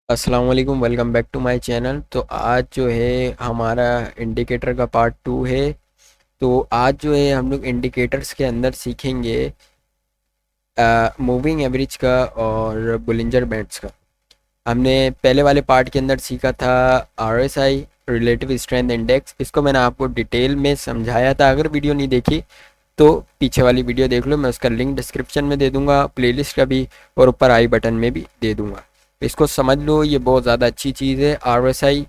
अस्सलाम वालेकुम, welcome back to my channel. तो आज जो है हमारा इंडिकेटर का पार्ट 2 है। तो आज जो है हम लोग इंडिकेटर्स के अंदर सीखेंगे मूविंग एवरेज का और बुलिंजर बैंड्स का। हमने पहले वाले पार्ट के अंदर सीखा था आरएसआई, रिलेटिव स्ट्रेंथ इंडेक्स। इसको मैंने आपको डिटेल में समझाया था। अगर वीडियो नहीं देखी तो पीछे वाली वीडियो देख लो, मैं उसका लिंक डिस्क्रिप्शन में दे दूंगा, प्लेलिस्ट का भी, और ऊपर आई बटन में भी दे दूंगा। इसको समझ लो, ये बहुत ज़्यादा अच्छी चीज़ है आरएसआई,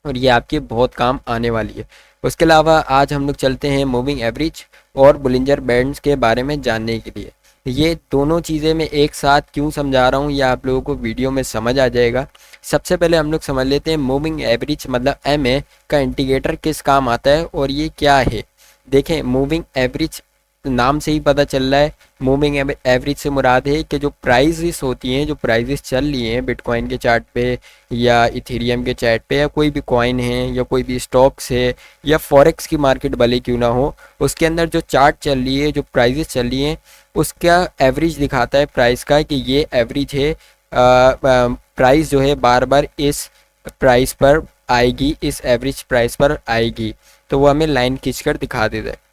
और ये आपके बहुत काम आने वाली है। उसके अलावा आज हम लोग चलते हैं मूविंग एवरेज और बुलिंजर बैंड्स के बारे में जानने के लिए। ये दोनों चीज़ें मैं एक साथ क्यों समझा रहा हूँ, ये आप लोगों को वीडियो में समझ आ जाएगा। सबसे पहले हम लोग समझ लेते हैं मूविंग एवरेज मतलब एमए का इंडिकेटर किस काम आता है और ये क्या है। देखें, मूविंग एवरेज नाम से ही पता चल रहा है। मूविंग एवरेज से मुराद है कि जो प्राइजेस होती हैं, जो प्राइजेस चल रही हैं बिटकॉइन के चार्ट पे या इथेरियम के चार्ट पे, या कोई भी कॉइन है या कोई भी स्टॉक्स है या फॉरेक्स की मार्केट भले क्यों ना हो, उसके अंदर जो चार्ट चल रही है, जो प्राइजेस चल रही हैं, उसका एवरेज दिखाता है प्राइस का कि ये एवरेज है। प्राइस जो है बार बार इस प्राइस पर आएगी, इस एवरेज प्राइस पर आएगी। तो वो हमें लाइन खींचकर दिखा देता है।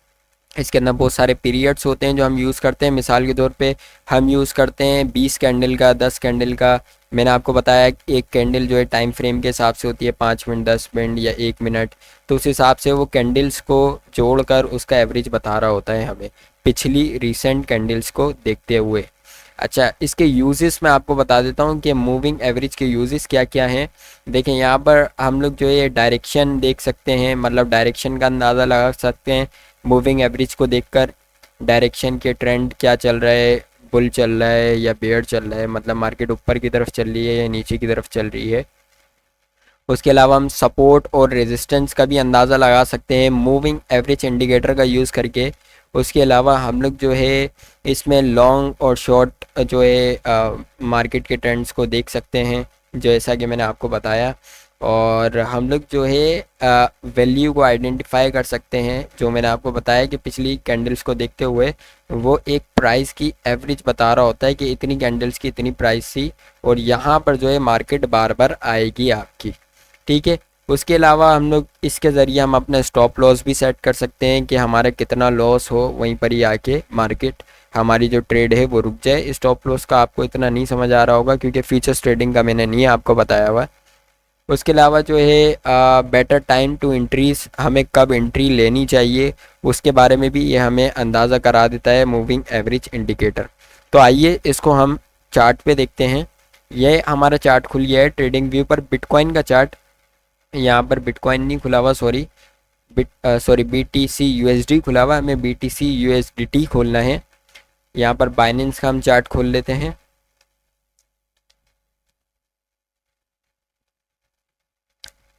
इसके अंदर बहुत सारे पीरियड्स होते हैं जो हम यूज़ करते हैं। मिसाल के तौर पे हम यूज़ करते हैं 20 कैंडल का, 10 कैंडल का। मैंने आपको बताया कि एक कैंडल जो है टाइम फ्रेम के हिसाब से होती है 5 मिनट, 10 मिनट या 1 मिनट। तो उस हिसाब से वो कैंडल्स को जोड़कर उसका एवरेज बता रहा होता है हमें, पिछली रिसेंट कैंडल्स को देखते हुए। अच्छा, इसके यूजेस मैं आपको बता देता हूँ कि मूविंग एवरेज के यूजेस क्या क्या हैं। देखें, यहाँ पर हम लोग जो है डायरेक्शन देख सकते हैं, मतलब डायरेक्शन का अंदाज़ा लगा सकते हैं मूविंग एवरेज को देखकर। डायरेक्शन के ट्रेंड क्या चल रहा है, बुल चल रहा है या बेयर चल रहा है, मतलब मार्केट ऊपर की तरफ चल रही है या नीचे की तरफ चल रही है। उसके अलावा हम सपोर्ट और रेजिस्टेंस का भी अंदाज़ा लगा सकते हैं मूविंग एवरेज इंडिकेटर का यूज़ करके। उसके अलावा हम लोग जो है इसमें लॉन्ग और शॉर्ट जो है मार्केट के ट्रेंड्स को देख सकते हैं, जैसा कि मैंने आपको बताया। और हम लोग जो है वैल्यू को आइडेंटिफाई कर सकते हैं, जो मैंने आपको बताया कि पिछली कैंडल्स को देखते हुए वो एक प्राइस की एवरेज बता रहा होता है कि इतनी कैंडल्स की इतनी प्राइस थी और यहाँ पर जो है मार्केट बार बार आएगी आपकी। ठीक है। उसके अलावा हम लोग इसके ज़रिए हम अपना स्टॉप लॉस भी सेट कर सकते हैं कि हमारा कितना लॉस हो, वहीं पर ही आके मार्केट हमारी जो ट्रेड है वो रुक जाए। स्टॉप लॉस का आपको इतना नहीं समझ आ रहा होगा क्योंकि फ्यूचर्स ट्रेडिंग का मैंने नहीं आपको बताया हुआ है। उसके अलावा जो है बेटर टाइम टू एंट्रीज, हमें कब एंट्री लेनी चाहिए उसके बारे में भी ये हमें अंदाज़ा करा देता है मूविंग एवरेज इंडिकेटर। तो आइए इसको हम चार्ट पे देखते हैं। ये हमारा चार्ट खुल गया है ट्रेडिंग व्यू पर, बिटकॉइन का चार्ट। यहाँ पर बिटकॉइन नहीं खुला हुआ, सॉरी BTC USD खुला हुआ, हमें BTC USDT खोलना है। यहाँ पर बाइनेंस का हम चार्ट खोल लेते हैं।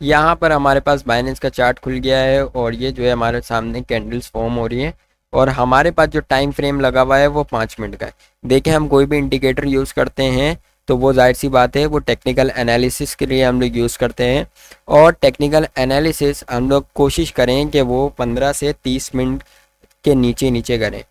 यहाँ पर हमारे पास बाइनेंस का चार्ट खुल गया है और ये जो है हमारे सामने कैंडल्स फॉर्म हो रही हैं, और हमारे पास जो टाइम फ्रेम लगा हुआ है वो 5 मिनट का है। देखें, हम कोई भी इंडिकेटर यूज़ करते हैं तो वो जाहिर सी बात है वो टेक्निकल एनालिसिस के लिए हम लोग यूज़ करते हैं, और टेक्निकल एनालिसिस हम लोग कोशिश करें कि वो 15 से 30 मिनट के नीचे नीचे करें।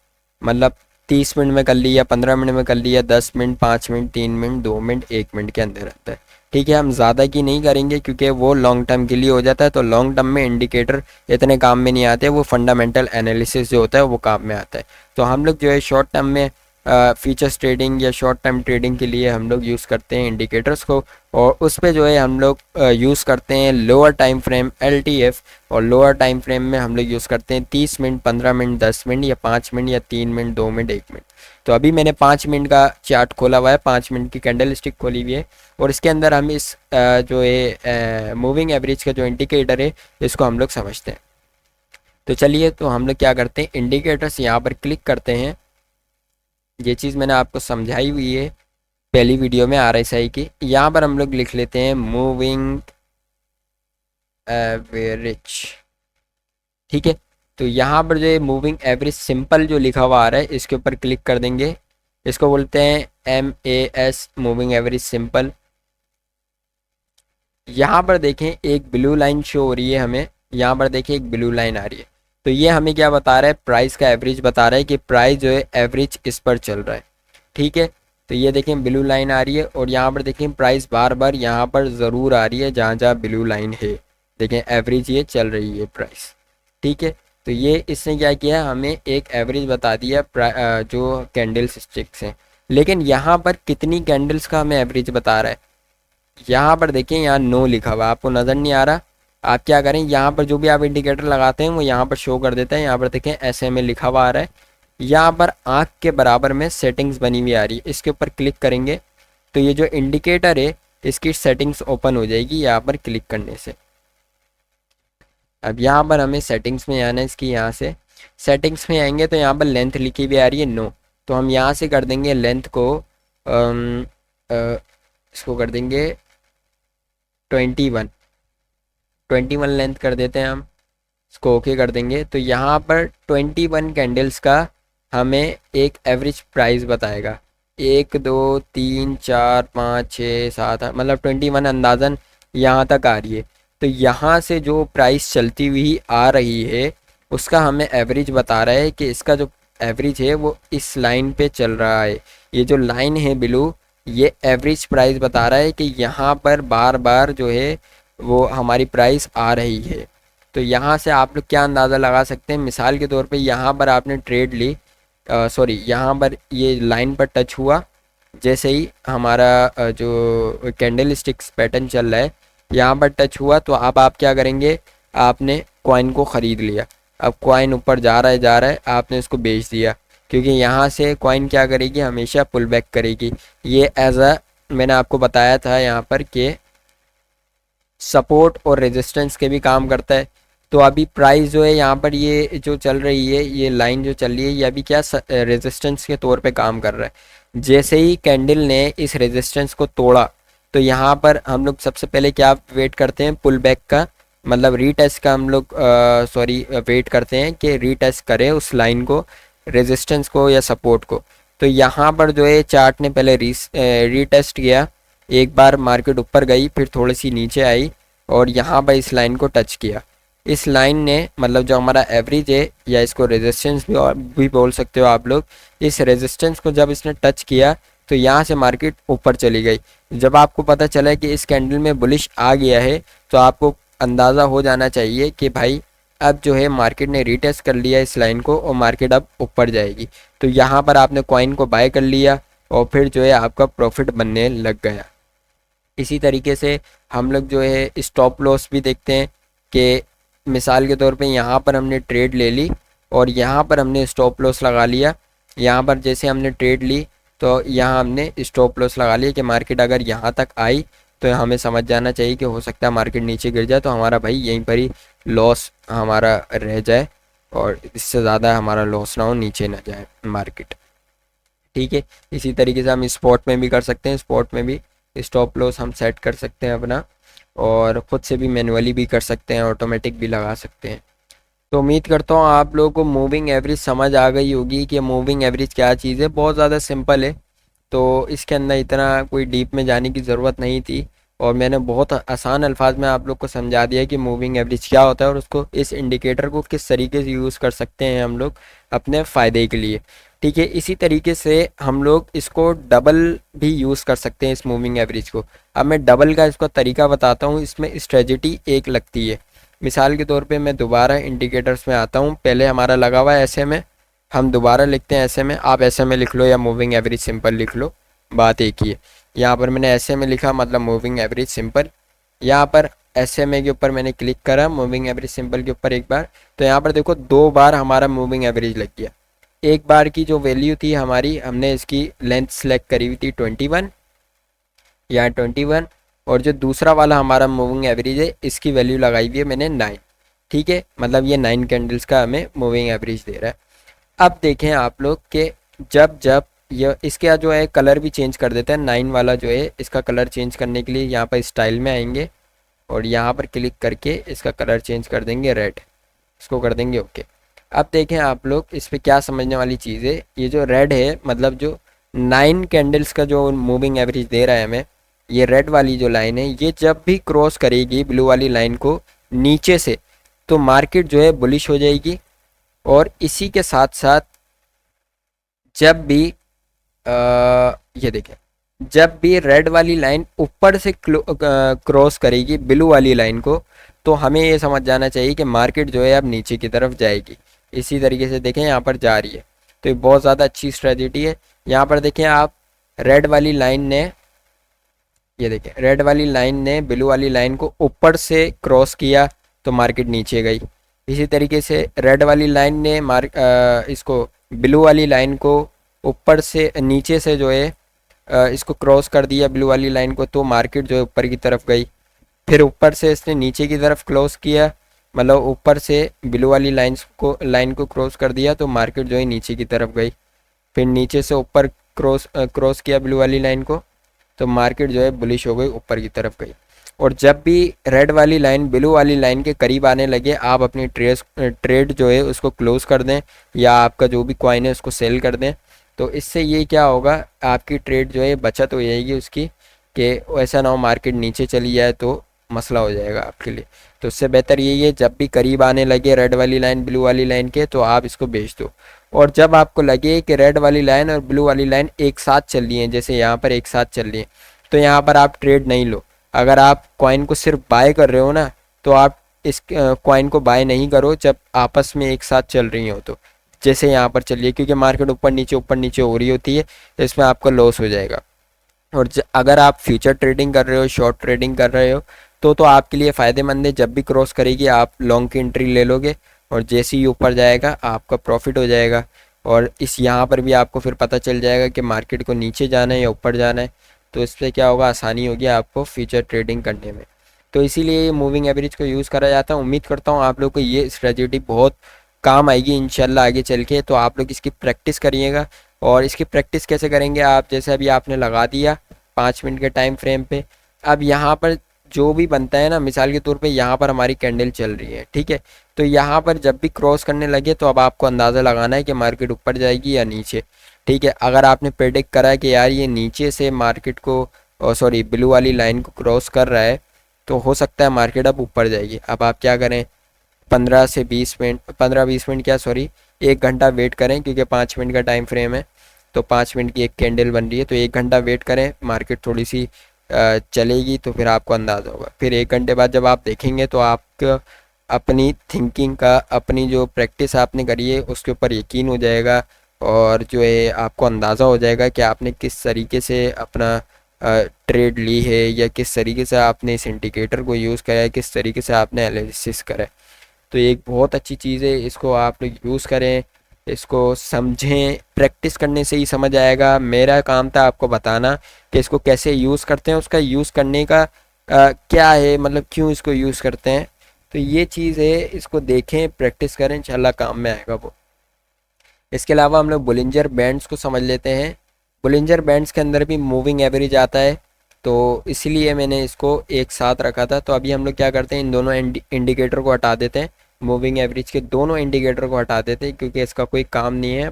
मतलब 30 मिनट में कर लिया, 15 मिनट में कर लिया, 10 minute, 5 minute, 3 minute, 2 minute, 1 minute के अंदर रहता है। ठीक है, हम ज़्यादा की नहीं करेंगे क्योंकि वो लॉन्ग टर्म के लिए हो जाता है। तो लॉन्ग टर्म में इंडिकेटर इतने काम में नहीं आते, वो फंडामेंटल एनालिसिस जो होता है वो काम में आता है। तो हम लोग जो है शॉर्ट टर्म में फ्यूचर्स ट्रेडिंग या शॉर्ट टर्म ट्रेडिंग के लिए हम लोग यूज़ करते हैं इंडिकेटर्स को, और उस पे जो है हम लोग यूज़ करते हैं लोअर टाइम फ्रेम LTF। और लोअर टाइम फ्रेम में हम लोग यूज़ करते हैं 30 मिनट, 15 मिनट, 10 मिनट या 5 मिनट या 3 मिनट, 2 मिनट, 1 मिनट। तो अभी मैंने 5 मिनट का चार्ट खोला हुआ है, 5 मिनट की कैंडल स्टिक खोली हुई है, और इसके अंदर हम इस जो है मूविंग एवरेज का जो इंडिकेटर है इसको हम लोग समझते हैं। तो चलिए, तो हम लोग क्या करते हैं, इंडिकेटर्स यहाँ पर क्लिक करते हैं। ये चीज़ मैंने आपको समझाई हुई है पहली वीडियो में RSI की। यहाँ पर हम लोग लिख लेते हैं मूविंग एवरेज। ठीक है। तो यहाँ पर जो है मूविंग एवरेज सिंपल जो लिखा हुआ आ रहा है इसके ऊपर क्लिक कर देंगे। इसको बोलते हैं MAS, मूविंग एवरेज सिंपल। यहाँ पर देखें एक ब्लू लाइन शो हो रही है हमें, यहाँ पर देखें एक ब्लू लाइन आ रही है। तो ये हमें क्या बता रहा है, प्राइस का एवरेज बता रहा है कि प्राइस जो है एवरेज इस पर चल रहा है। ठीक है। तो ये देखें ब्लू लाइन आ रही है और यहाँ पर देखें प्राइस बार बार यहाँ पर ज़रूर आ रही है जहाँ जहाँ ब्लू लाइन है। देखें एवरेज ये चल रही है प्राइस, ठीक है। तो ये इसने क्या किया, हमें एक एवरेज बता दिया जो कैंडल्स स्टिक्स हैं। लेकिन यहाँ पर कितनी कैंडल्स का हमें एवरेज बता रहा है, यहाँ पर देखिए यहाँ नो लिखा हुआ आपको नज़र नहीं आ रहा। आप क्या करें, यहाँ पर जो भी आप इंडिकेटर लगाते हैं वो यहाँ पर शो कर देता है। यहाँ पर देखें SMA लिखा हुआ आ रहा है, यहाँ पर आँख के बराबर में सेटिंग्स बनी हुई आ रही है। इसके ऊपर क्लिक करेंगे तो ये जो इंडिकेटर है इसकी सेटिंग्स ओपन हो जाएगी यहाँ पर क्लिक करने से। अब यहाँ पर हमें सेटिंग्स में आना है, इसकी यहाँ से सेटिंग्स में आएंगे तो यहाँ पर लेंथ लिखी हुई आ रही है नो। तो हम यहाँ से कर देंगे लेंथ को इसको कर देंगे 21 लेंथ कर देते हैं हम, इसको ओके कर देंगे। तो यहाँ पर 21 कैंडल्स का हमें एक एवरेज प्राइस बताएगा। 1 2 3 4 5 6 7 8 मतलब 21 अंदाज़न यहाँ तक आ रही है। तो यहाँ से जो प्राइस चलती हुई आ रही है उसका हमें एवरेज बता रहा है कि इसका जो एवरेज है वो इस लाइन पे चल रहा है। ये जो लाइन है ब्लू, ये एवरेज प्राइस बता रहा है कि यहाँ पर बार बार जो है वो हमारी प्राइस आ रही है। तो यहाँ से आप लोग क्या अंदाज़ा लगा सकते हैं, मिसाल के तौर पे यहाँ पर आपने ट्रेड ली, सॉरी यहाँ पर ये लाइन पर टच हुआ, जैसे ही हमारा जो कैंडल स्टिक्स पैटर्न चल रहा है यहाँ पर टच हुआ तो अब आप क्या करेंगे, आपने कॉइन को ख़रीद लिया। अब कॉइन ऊपर जा रहा है आपने इसको बेच दिया, क्योंकि यहाँ से कॉइन क्या करेगी, हमेशा पुल बैक करेगी। ये एज अ मैंने आपको बताया था यहाँ पर कि सपोर्ट और रेजिस्टेंस के भी काम करता है। तो अभी प्राइस जो है यहाँ पर ये जो चल रही है, ये लाइन जो चल रही है, ये अभी क्या रेजिस्टेंस के तौर पे काम कर रहा है। जैसे ही कैंडल ने इस रेजिस्टेंस को तोड़ा तो यहाँ पर हम लोग सबसे पहले क्या वेट करते हैं, पुल बैक का मतलब रीटेस्ट का हम लोग वेट करते हैं कि रीटेस्ट करे उस लाइन को, रेजिस्टेंस को या सपोर्ट को। तो यहाँ पर जो है चार्ट ने पहले रीटेस्ट किया, एक बार मार्केट ऊपर गई फिर थोड़ी सी नीचे आई और यहाँ पर इस लाइन को टच किया। इस लाइन ने मतलब जो हमारा एवरेज है या इसको रेजिस्टेंस भी बोल सकते हो आप लोग, इस रेजिस्टेंस को जब इसने टच किया तो यहाँ से मार्केट ऊपर चली गई। जब आपको पता चला कि इस कैंडल में बुलिश आ गया है तो आपको अंदाज़ा हो जाना चाहिए कि भाई अब जो है मार्केट ने रीटेस्ट कर लिया इस लाइन को और मार्केट अब ऊपर जाएगी। तो यहाँ पर आपने कॉइन को बाय कर लिया और फिर जो है आपका प्रॉफिट बनने लग गया। इसी तरीके से हम लोग जो है स्टॉप लॉस भी देखते हैं कि मिसाल के तौर पे यहाँ पर हमने ट्रेड ले ली और यहाँ पर हमने स्टॉप लॉस लगा लिया। यहाँ पर जैसे हमने ट्रेड ली तो यहाँ हमने स्टॉप लॉस लगा लिया कि मार्केट अगर यहाँ तक आई तो हमें समझ जाना चाहिए कि हो सकता है मार्केट नीचे गिर जाए, तो हमारा भाई यहीं पर ही लॉस हमारा रह जाए और इससे ज़्यादा हमारा लॉस ना हो, नीचे ना जाए मार्केट, ठीक है। इसी तरीके से हम स्पॉट में भी कर सकते हैं, स्पॉट में भी स्टॉप लॉस हम सेट कर सकते हैं अपना, और ख़ुद से भी मैनुअली भी कर सकते हैं, ऑटोमेटिक भी लगा सकते हैं। तो उम्मीद करता हूँ आप लोगों को मूविंग एवरेज समझ आ गई होगी कि मूविंग एवरेज क्या चीज़ है। बहुत ज़्यादा सिंपल है, तो इसके अंदर इतना कोई डीप में जाने की ज़रूरत नहीं थी और मैंने बहुत आसान अल्फाज में आप लोग को समझा दिया कि मूविंग एवरेज क्या होता है और उसको इस इंडिकेटर को किस तरीके से यूज़ कर सकते हैं हम लोग अपने फ़ायदे के लिए, ठीक है। इसी तरीके से हम लोग इसको डबल भी यूज़ कर सकते हैं इस मूविंग एवरेज को। अब मैं डबल का इसको तरीका बताता हूँ, इसमें स्ट्रेटजी एक लगती है। मिसाल के तौर पे मैं दोबारा इंडिकेटर्स में आता हूँ, पहले हमारा लगा हुआ है SMA, हम दोबारा लिखते हैं SMA, आप SMA लिख लो या मूविंग एवरेज सिंपल लिख लो, बात एक ही है। यहाँ पर मैंने SMA लिखा मतलब मूविंग एवरेज सिंपल, यहाँ पर SMA के ऊपर मैंने क्लिक करा मूविंग एवरेज सिंपल के ऊपर एक बार, तो यहाँ पर देखो 2 बार हमारा मूविंग एवरेज लग गया। एक बार की जो वैल्यू थी हमारी, हमने इसकी लेंथ सेलेक्ट करी हुई थी 21, यहाँ 21, और जो दूसरा वाला हमारा मूविंग एवरेज है इसकी वैल्यू लगाई हुई है मैंने 9, ठीक है। मतलब ये 9 कैंडल्स का हमें मूविंग एवरेज दे रहा है। अब देखें आप लोग कि जब जब ये इसका जो है कलर भी चेंज कर देता है, 9 वाला जो है इसका कलर चेंज करने के लिए यहाँ पर स्टाइल में आएंगे और यहाँ पर क्लिक करके इसका कलर चेंज कर देंगे रेड, इसको कर देंगे ओके। अब देखें आप लोग इस पर क्या समझने वाली चीज़ है, ये जो रेड है मतलब जो 9 कैंडल्स का जो मूविंग एवरेज दे रहा है हमें, ये रेड वाली जो लाइन है ये जब भी क्रॉस करेगी ब्लू वाली लाइन को नीचे से तो मार्केट जो है बुलिश हो जाएगी। और इसी के साथ साथ जब भी ये देखें, जब भी रेड वाली लाइन ऊपर से क्रॉस करेगी ब्लू वाली लाइन को, तो हमें ये समझ जाना चाहिए कि मार्केट जो है अब नीचे की तरफ जाएगी। इसी तरीके से देखें यहाँ पर जा रही है, तो ये बहुत ज़्यादा अच्छी स्ट्रेटजी है। यहाँ पर देखें आप, रेड वाली लाइन ने, ये देखें रेड वाली लाइन ने ब्लू वाली लाइन को ऊपर से क्रॉस किया तो मार्केट नीचे गई। इसी तरीके से रेड वाली लाइन ने इसको ब्लू वाली लाइन को ऊपर से नीचे से जो है इसको क्रॉस कर दिया ब्लू वाली लाइन को, तो मार्केट जो है ऊपर की तरफ गई। फिर ऊपर से इसने नीचे की तरफ क्लोज किया, मतलब ऊपर से ब्लू वाली लाइन को क्रॉस कर दिया तो मार्केट जो है नीचे की तरफ गई। फिर नीचे से ऊपर क्रॉस किया ब्लू वाली लाइन को, तो मार्केट जो है बुलिश हो गई, ऊपर की तरफ गई। और जब भी रेड वाली लाइन ब्लू वाली लाइन के करीब आने लगे, आप अपनी ट्रेड जो है उसको क्लोज कर दें, या आपका जो भी कॉइन है उसको सेल कर दें। तो इससे ये क्या होगा, आपकी ट्रेड जो है बचत हो जाएगी उसकी, कि ऐसा ना हो मार्केट नीचे चली जाए तो मसला हो जाएगा आपके लिए। तो उससे बेहतर यही है, जब भी करीब आने लगे रेड वाली लाइन ब्लू वाली लाइन के, तो आप इसको बेच दो। और जब आपको लगे कि रेड वाली लाइन और ब्लू वाली लाइन एक साथ चल रही हैं, जैसे यहाँ पर एक साथ चल रही है, तो यहाँ पर आप ट्रेड नहीं लो। अगर आप कॉइन को सिर्फ बाय कर रहे हो ना, तो आप इस कॉइन को बाय नहीं करो जब आपस में एक साथ चल रही हो। तो जैसे यहाँ पर चलिए, क्योंकि मार्केट ऊपर नीचे हो रही होती है, तो इसमें आपका लॉस हो जाएगा। और अगर आप फ्यूचर ट्रेडिंग कर रहे हो, शॉर्ट ट्रेडिंग कर रहे हो, तो आपके लिए फ़ायदेमंद है। जब भी क्रॉस करेगी आप लॉन्ग की एंट्री ले लोगे, और जैसे ही ऊपर जाएगा आपका प्रॉफिट हो जाएगा। और इस यहाँ पर भी आपको फिर पता चल जाएगा कि मार्केट को नीचे जाना है या ऊपर जाना है, तो इससे क्या होगा, आसानी होगी आपको फ्यूचर ट्रेडिंग करने में। तो इसीलिए ये मूविंग एवरेज को यूज़ करा जाता है। उम्मीद करता हूँ आप लोग को ये स्ट्रेटजी बहुत काम आएगी इंशाल्लाह आगे चल के। तो आप लोग इसकी प्रैक्टिस करिएगा। और इसकी प्रैक्टिस कैसे करेंगे आप, जैसे अभी आपने लगा दिया 5 मिनट के टाइम फ्रेम पे, अब यहाँ पर जो भी बनता है ना, मिसाल के तौर पे यहाँ पर हमारी कैंडल चल रही है, ठीक है, तो यहाँ पर जब भी क्रॉस करने लगे तो अब आपको अंदाज़ा लगाना है कि मार्केट ऊपर जाएगी या नीचे। ठीक है, अगर आपने प्रेडिक्ट करा है कि यार ये नीचे से मार्केट को, सॉरी ब्लू वाली लाइन को क्रॉस कर रहा है, तो हो सकता है मार्केट अब ऊपर जाएगी। अब आप क्या करें, 15-20 मिनट क्या, सॉरी 1 घंटा वेट करें, क्योंकि 5 मिनट का टाइम फ्रेम है, तो 5 मिनट की एक कैंडल बन रही है, तो 1 घंटा वेट करें, मार्केट थोड़ी सी चलेगी तो फिर आपको अंदाज़ा होगा। फिर 1 घंटे बाद जब आप देखेंगे तो आपको अपनी थिंकिंग का, अपनी जो प्रैक्टिस आपने करी है उसके ऊपर यकीन हो जाएगा, और जो है आपको अंदाज़ा हो जाएगा कि आपने किस तरीके से अपना ट्रेड ली है, या किस तरीके से आपने इस इंडिकेटर को यूज़ करा है, किस तरीके से आपने एनालिसिस करा है। तो ये एक बहुत अच्छी चीज़ है, इसको आप लोग यूज़ करें, इसको समझें। प्रैक्टिस करने से ही समझ आएगा। मेरा काम था आपको बताना कि इसको कैसे यूज़ करते हैं, उसका यूज़ करने का क्या है, मतलब क्यों इसको यूज़ करते हैं। तो ये चीज़ है, इसको देखें, प्रैक्टिस करें, इंशाल्लाह काम में आएगा वो। इसके अलावा हम लोग बुलिंजर बैंड्स को समझ लेते हैं। बुलिंजर बैंड्स के अंदर भी मूविंग एवरेज आता है, तो इसीलिए मैंने इसको एक साथ रखा था। तो अभी हम लोग क्या करते हैं, इन दोनों इंडिकेटर को हटा देते हैं, मूविंग एवरेज के दोनों इंडिकेटर को हटा देते हैं, क्योंकि इसका कोई काम नहीं है।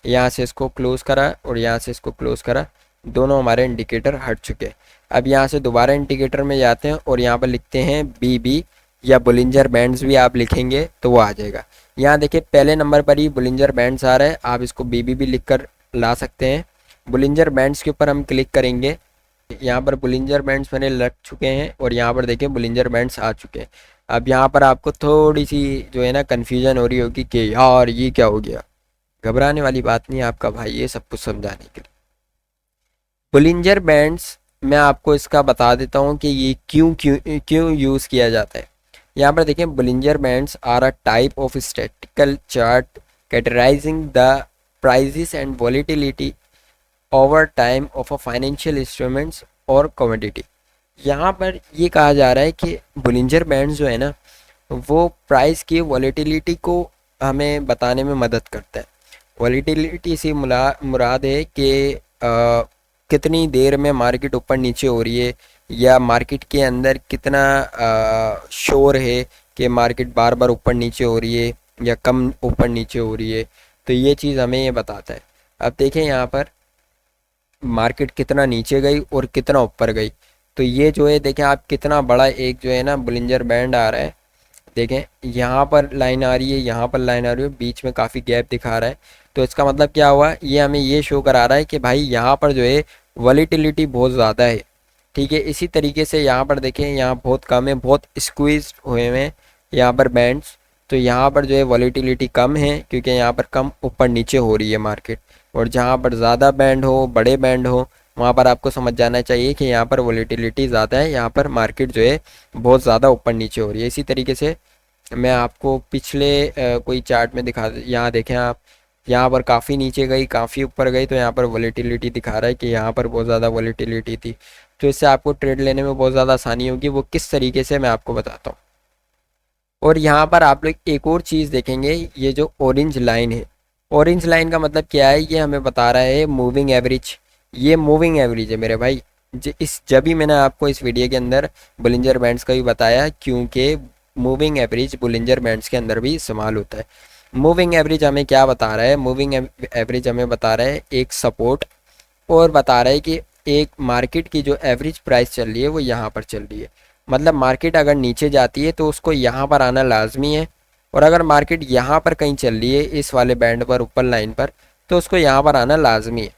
यहाँ से इसको क्लोज करा और यहाँ से इसको क्लोज करा, दोनों हमारे इंडिकेटर हट चुके हैं। अब यहाँ से दोबारा इंडिकेटर में जाते हैं और यहाँ पर लिखते हैं BB, या बुलिंजर बैंड्स भी आप लिखेंगे तो वो आ जाएगा। यहाँ देखिए पहले नंबर पर ही बुलिंजर बैंड्स आ रहा है, आप इसको BB भी लिख कर ला सकते हैं। बुलिंजर बैंड्स के ऊपर हम क्लिक करेंगे, यहाँ पर बुलिंजर बैंड्स मेरे लग चुके हैं, और यहाँ पर देखिए बुलिंजर बैंड्स आ चुके हैं। अब यहाँ पर आपको थोड़ी सी जो है ना कन्फ्यूजन हो रही होगी कि यार ये क्या हो गया। घबराने वाली बात नहीं है, आपका भाई ये सब कुछ समझाने के लिए। बुलिंजर बैंड्स मैं आपको इसका बता देता हूँ कि ये क्यों क्यों क्यों यूज़ किया जाता है। यहाँ पर देखें, Bollinger bands are a type of statistical chart categorising the prices and volatility over time of a financial instruments और कमोडिटी। यहाँ पर ये कहा जा रहा है कि बुलिंजर बैंड्स जो है ना, वो प्राइस की वॉलीटिलिटी को हमें बताने में मदद करता है। वॉलीटिलिटी से मुराद है कि कितनी देर में मार्केट ऊपर नीचे हो रही है, या मार्केट के अंदर कितना शोर है कि मार्केट बार बार ऊपर नीचे हो रही है या कम ऊपर नीचे हो रही है। तो ये चीज़ हमें ये बताता है। अब देखें यहाँ पर मार्केट कितना नीचे गई और कितना ऊपर गई। तो ये जो है देखें आप, कितना बड़ा एक जो है ना बुलिंजर बैंड आ रहा है। देखें यहाँ पर लाइन आ रही है, यहाँ पर लाइन आ रही है, बीच में काफ़ी गैप दिखा रहा है। तो इसका मतलब क्या हुआ, ये हमें ये शो करा रहा है कि भाई यहाँ पर जो है वॉलीटिलिटी बहुत ज़्यादा है। ठीक है, इसी तरीके से यहाँ पर देखें, यहाँ बहुत कम है, बहुत स्क्वीज हुए हैं यहाँ पर बैंड्स। तो यहाँ पर जो है वॉलीटिलिटी कम है क्योंकि यहाँ पर कम ऊपर नीचे हो रही है मार्केट। और जहाँ पर ज़्यादा बैंड हो, बड़े बैंड हो, वहाँ पर आपको समझ जाना चाहिए कि यहाँ पर वॉलीटिलिटी ज़्यादा है, यहाँ पर मार्केट जो है बहुत ज़्यादा ऊपर नीचे हो रही है। इसी तरीके से मैं आपको पिछले कोई चार्ट में दिखा, यहाँ देखें आप, यहाँ पर काफ़ी नीचे गई, काफ़ी ऊपर गई, तो यहाँ पर वॉलीटिलिटी दिखा रहा है कि यहाँ पर बहुत ज़्यादा वॉलीटिलिटी थी। तो इससे आपको ट्रेड लेने में बहुत ज़्यादा आसानी होगी। वो किस तरीके से मैं आपको बताता हूँ। और यहाँ पर आप लोग एक और चीज़ देखेंगे, ये जो ऑरेंज लाइन है, ऑरेंज लाइन का मतलब क्या है, ये हमें बता रहा है मूविंग एवरेज। ये मूविंग एवरेज है मेरे भाई। जब भी मैंने आपको इस वीडियो के अंदर बुलिंजर बैंड्स का भी बताया, क्योंकि मूविंग एवरेज बुलिंजर बैंड्स के अंदर भी इस्तेमाल होता है। मूविंग एवरेज हमें क्या बता रहा है, मूविंग एवरेज हमें बता रहा है एक सपोर्ट, और बता रहा है कि एक मार्केट की जो एवरेज प्राइस चल रही है वो यहाँ पर चल रही है। मतलब मार्केट अगर नीचे जाती है तो उसको यहाँ पर आना लाजमी है, और अगर मार्केट यहाँ पर कहीं चल रही है इस वाले बैंड पर, ऊपर लाइन पर, तो उसको यहाँ पर आना लाजमी है।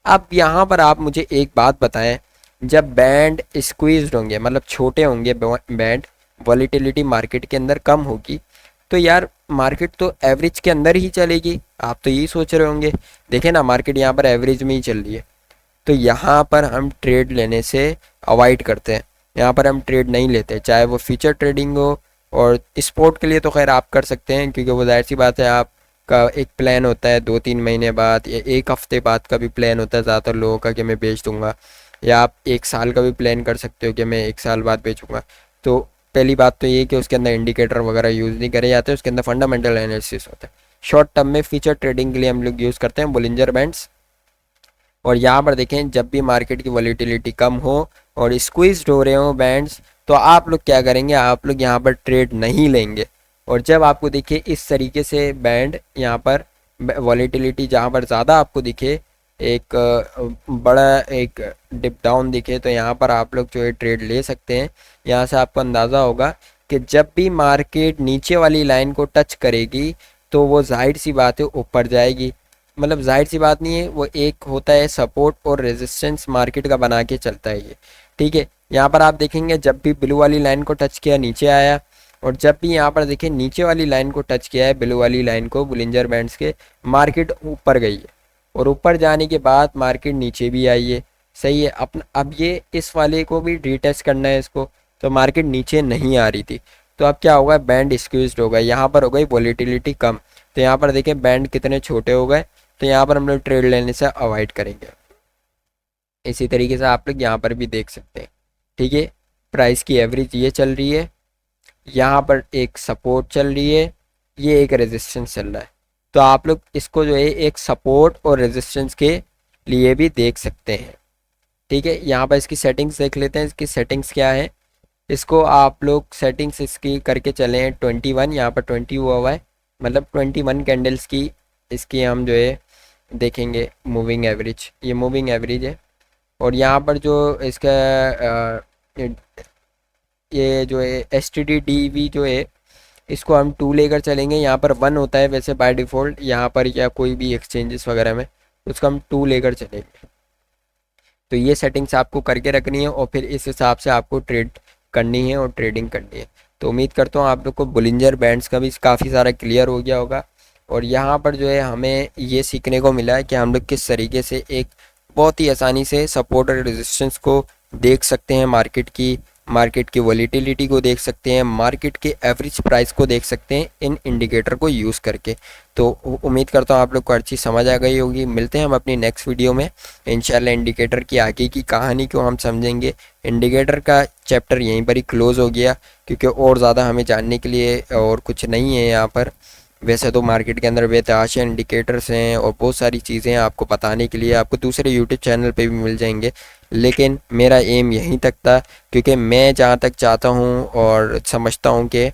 अब यहाँ पर आप मुझे एक बात बताएं, जब बैंड स्क्वीज्ड होंगे, मतलब छोटे होंगे बैंड, वॉलीटिलिटी मार्केट के अंदर कम होगी, तो यार मार्केट तो एवरेज के अंदर ही चलेगी। आप तो यही सोच रहे होंगे। देखें ना, मार्केट यहाँ पर एवरेज में ही चल रही है, तो यहाँ पर हम ट्रेड लेने से अवॉइड करते हैं। यहाँ पर हम ट्रेड नहीं लेते, चाहे वो फ्यूचर ट्रेडिंग हो। और स्पोर्ट के लिए तो खैर आप कर सकते हैं, क्योंकि वो जाहिर सी बात है, आपका एक प्लान होता है 2-3 महीने बाद या एक हफ्ते बाद का भी प्लान होता है ज़्यादातर लोगों का कि मैं बेच दूंगा, या आप 1 साल का भी प्लान कर सकते हो कि मैं 1 साल बाद बेचूंगा। तो पहली बात तो ये कि उसके अंदर इंडिकेटर वगैरह यूज़ नहीं करे जाते, उसके अंदर फंडामेंटल एनालिसिस होता है। शॉर्ट टर्म में फ्यूचर ट्रेडिंग के लिए हम लोग यूज़ करते हैं बुलिंजर बैंड्स। और यहाँ पर देखें, जब भी मार्केट की वॉलीटिलिटी कम हो और स्क्वीज्ड हो रहे हो बैंड्स, तो आप लोग क्या करेंगे, आप लोग यहाँ पर ट्रेड नहीं लेंगे। और जब आपको दिखे इस तरीके से बैंड, यहाँ पर वॉलीटिलिटी जहाँ पर ज़्यादा आपको दिखे, एक बड़ा एक डिप डाउन दिखे, तो यहाँ पर आप लोग जो है ट्रेड ले सकते हैं। यहाँ से आपको अंदाज़ा होगा कि जब भी मार्केट नीचे वाली लाइन को टच करेगी तो वो जाहिर सी बात है ऊपर जाएगी। मतलब जाहिर सी बात नहीं है, वो एक होता है सपोर्ट और रेजिस्टेंस मार्केट का बना के चलता है ये। ठीक है, यहाँ पर आप देखेंगे जब भी ब्लू वाली लाइन को टच किया नीचे आया, और जब भी यहाँ पर देखें नीचे वाली लाइन को टच किया है, ब्लू वाली लाइन को, बुलिंजर बैंड्स के, मार्केट ऊपर गई है। और ऊपर जाने के बाद मार्केट नीचे भी आई है। सही है, अपना अब ये इस वाले को भी रीटेस्ट करना है इसको, तो मार्केट नीचे नहीं आ रही थी, तो अब क्या होगा, बैंड स्क्वीज्ड होगा, यहाँ पर हो गई वॉलीटिलिटी कम। तो यहाँ पर देखें बैंड कितने छोटे हो गए, तो यहाँ पर हम लोग ट्रेड लेने से अवॉइड करेंगे। इसी तरीके से आप लोग यहाँ पर भी देख सकते हैं। ठीक है, प्राइस की एवरेज ये चल रही है, यहाँ पर एक सपोर्ट चल रही है, ये एक रेजिस्टेंस चल रहा है। तो आप लोग इसको जो है एक सपोर्ट और रेजिस्टेंस के लिए भी देख सकते हैं। ठीक है, यहाँ पर इसकी सेटिंग्स देख लेते हैं, इसकी सेटिंग्स क्या है। इसको आप लोग सेटिंग्स इसकी करके चले हैं 21, यहाँ पर 20 हुआ है, मतलब 21 कैंडल्स की इसकी हम जो है देखेंगे मूविंग एवरेज। ये मूविंग एवरेज है। और यहाँ पर जो इसका ये जो है STDDV जो है, इसको हम 2 लेकर चलेंगे। यहाँ पर 1 होता है वैसे बाय डिफ़ॉल्ट यहाँ पर, या कोई भी एक्सचेंजेस वगैरह में, उसको हम 2 लेकर चलेंगे। तो ये सेटिंग्स आपको करके रखनी है, और फिर इस हिसाब से आपको ट्रेड करनी है और ट्रेडिंग करनी है। तो उम्मीद करता हूँ आप लोग को बुलिंजर बैंड्स का भी काफ़ी सारा क्लियर हो गया होगा। और यहाँ पर जो है हमें ये सीखने को मिला है कि हम लोग किस तरीके से एक बहुत ही आसानी से सपोर्ट और रेजिस्टेंस को देख सकते हैं, मार्केट की वॉलीटिलिटी को देख सकते हैं, मार्केट के एवरेज प्राइस को देख सकते हैं इन इंडिकेटर को यूज़ करके। तो उम्मीद करता हूँ आप लोग को हर चीज़ समझ आ गई होगी। मिलते हैं हम अपनी नेक्स्ट वीडियो में इंशाल्लाह। इंडिकेटर की आगे की कहानी को हम समझेंगे। इंडिकेटर का चैप्टर यहीं पर ही क्लोज़ हो गया, क्योंकि और ज़्यादा हमें जानने के लिए और कुछ नहीं है यहाँ पर। वैसे तो मार्केट के अंदर बेतहाशा इंडिकेटर्स हैं और बहुत सारी चीज़ें आपको बताने के लिए आपको दूसरे यूट्यूब चैनल पे भी मिल जाएंगे, लेकिन मेरा एम यहीं तक था, क्योंकि मैं जहाँ तक चाहता हूँ और समझता हूँ कि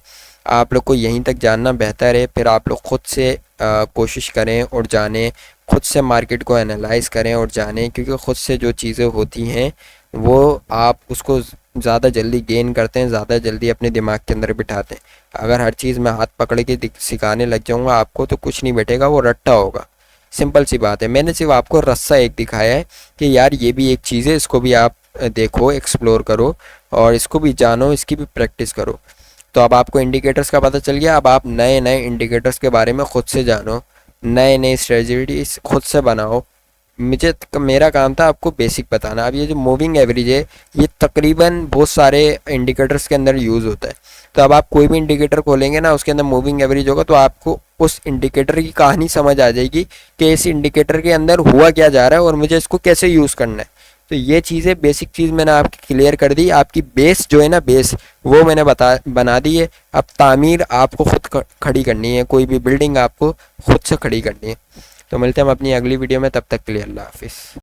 आप लोग को यहीं तक जानना बेहतर है। फिर आप लोग ख़ुद से कोशिश करें और जानें, ख़ुद से मार्केट को एनालाइज करें और जानें, क्योंकि ख़ुद से जो चीज़ें होती हैं वो आप उसको ज़्यादा जल्दी गेन करते हैं, ज़्यादा जल्दी अपने दिमाग के अंदर बिठाते हैं। अगर हर चीज़ मैं हाथ पकड़ के सिखाने लग जाऊँगा आपको तो कुछ नहीं बैठेगा, वो रट्टा होगा। सिंपल सी बात है। मैंने सिर्फ आपको रस्सा एक दिखाया है कि यार ये भी एक चीज़ है, इसको भी आप देखो, एक्सप्लोर करो और इसको भी जानो, इसकी भी प्रैक्टिस करो। तो अब आपको इंडिकेटर्स का पता चल गया। अब आप नए नए इंडिकेटर्स के बारे में खुद से जानो, नए नए स्ट्रेटजीज खुद से बनाओ। मेरा काम था आपको बेसिक बताना। अब ये जो मूविंग एवरेज है ये तकरीबन बहुत सारे इंडिकेटर्स के अंदर यूज़ होता है। तो अब आप कोई भी इंडिकेटर खोलेंगे ना, उसके अंदर मूविंग एवरेज होगा, तो आपको उस इंडिकेटर की कहानी समझ आ जाएगी कि इस इंडिकेटर के अंदर हुआ क्या जा रहा है और मुझे इसको कैसे यूज़ करना है। तो ये चीज़ें, बेसिक चीज़ मैंने आपकी क्लियर कर दी। आपकी बेस जो है ना, बेस वो मैंने बना दी है। अब तामीर आपको खुद खड़ी करनी है, कोई भी बिल्डिंग आपको खुद से खड़ी करनी है। तो मिलते हैं हम अपनी अगली वीडियो में, तब तक के लिए अल्लाह हाफिज़।